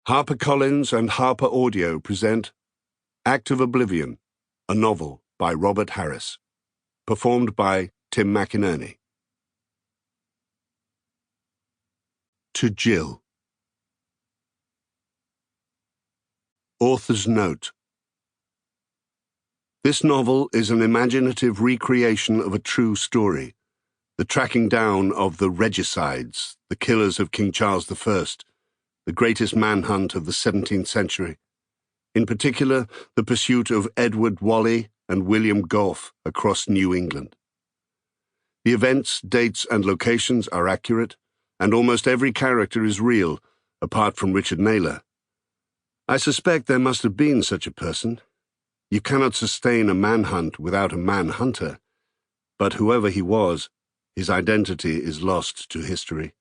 HarperCollins and HarperAudio present Act of Oblivion, a novel by Robert Harris, performed by Tim Mcinnerny. To Jill. Author's note. This novel is an imaginative recreation of a true story, the tracking down of the regicides, the killers of King Charles I, the greatest manhunt of the 17th century. In particular, the pursuit of Edward Whalley and William Gough across New England. The events, dates, and locations are accurate, and almost every character is real, apart from Richard Naylor. I suspect there must have been such a person. You cannot sustain a manhunt without a manhunter, but whoever he was, his identity is lost to history.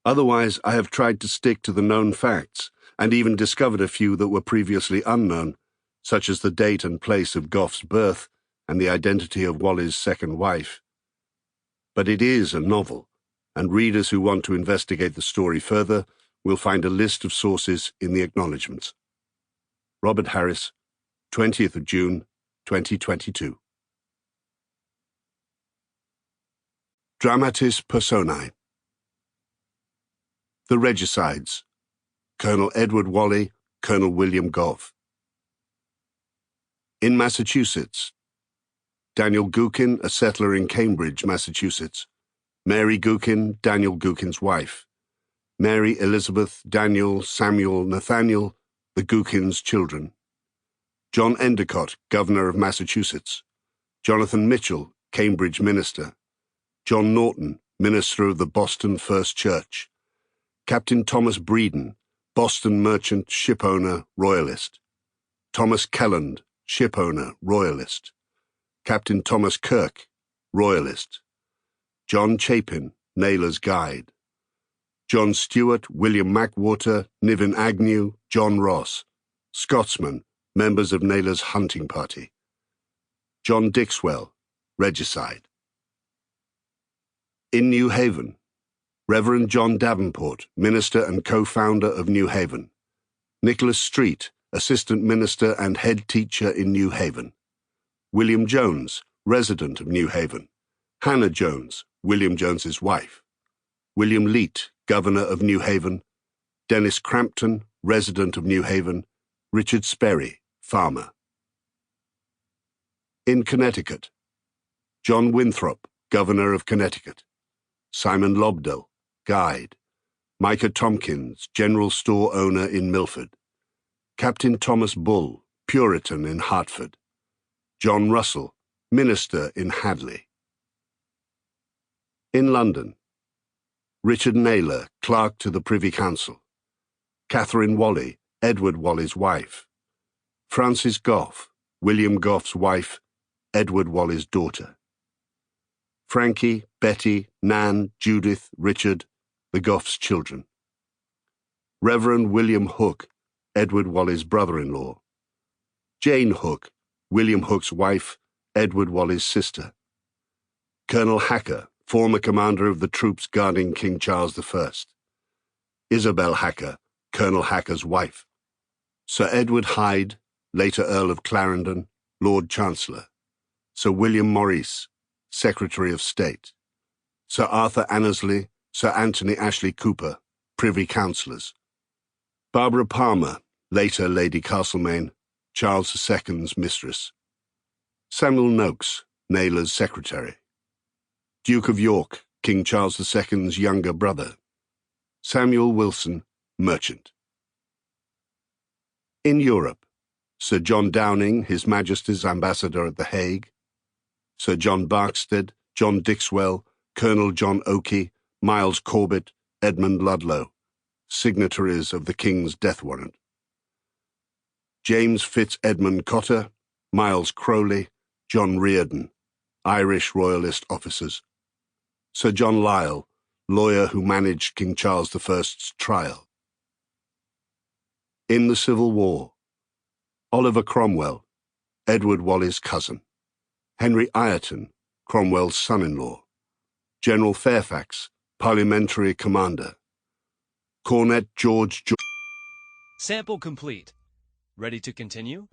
Otherwise, I have tried to stick to the known facts, and even discovered a few that were previously unknown, such as the date and place of Gough's birth and the identity of Whalley's second wife. But it is a novel, and readers who want to investigate the story further will find a list of sources in the acknowledgements. Robert Harris, 20th of June, 2022. Dramatis Personae. The Regicides. Colonel Edward Whalley, Colonel William Gough. In Massachusetts. Daniel Gookin, a settler in Cambridge, Massachusetts. Mary Gookin, Daniel Gookin's wife. Mary Elizabeth, Daniel, Samuel, Nathaniel, the Gookins' children. John Endicott, Governor of Massachusetts. Jonathan Mitchell, Cambridge minister. John Norton, minister of the Boston First Church. Captain Thomas Breeden, Boston merchant, shipowner, royalist. Thomas Kelland, shipowner, royalist. Captain Thomas Kirk, royalist. John Chapin, Naylor's guide. John Stewart, William Mackwater, Niven Agnew, John Ross, Scotsmen, members of Naylor's hunting party. John Dixwell, regicide. In New Haven. Reverend John Davenport, minister and co-founder of New Haven. Nicholas Street, assistant minister and head teacher in New Haven. William Jones, resident of New Haven. Hannah Jones, William Jones's wife. William Leet, governor of New Haven. Dennis Crampton, resident of New Haven. Richard Sperry, farmer. In Connecticut. John Winthrop, governor of Connecticut. Simon Lobdell, guide. Micah Tompkins, general store owner in Milford. Captain Thomas Bull, Puritan in Hartford. John Russell, minister in Hadley. In London. Richard Naylor, clerk to the Privy Council. Catherine Whalley, Edward Whalley's wife. Frances Gough, William Gough's wife, Edward Whalley's daughter. Frankie, Betty, Nan, Judith, Richard, the Gough's children. Reverend William Hook, Edward Whalley's brother-in-law. Jane Hook, William Hook's wife, Edward Whalley's sister. Colonel Hacker, former commander of the troops guarding King Charles I. Isabel Hacker, Colonel Hacker's wife. Sir Edward Hyde, later Earl of Clarendon, Lord Chancellor. Sir William Maurice, Secretary of State. Sir Arthur Annesley, Sir Anthony Ashley Cooper, Privy Councillors. Barbara Palmer, later Lady Castlemaine, Charles II's mistress. Samuel Noakes, Naylor's secretary. Duke of York, King Charles II's younger brother. Samuel Wilson, merchant. In Europe. Sir John Downing, His Majesty's ambassador at The Hague. Sir John Barkstead, John Dixwell, Colonel John Oakey, Miles Corbett, Edmund Ludlow, signatories of the King's death warrant. James Fitz-Edmund Cotter, Miles Crowley, John Reardon, Irish Royalist officers. Sir John Lisle, lawyer who managed King Charles I's trial. In the Civil War. Oliver Cromwell, Edward Whalley's cousin. Henry Ireton, Cromwell's son-in-law. General Fairfax, parliamentary commander. Cornet George Sample complete. Ready to continue?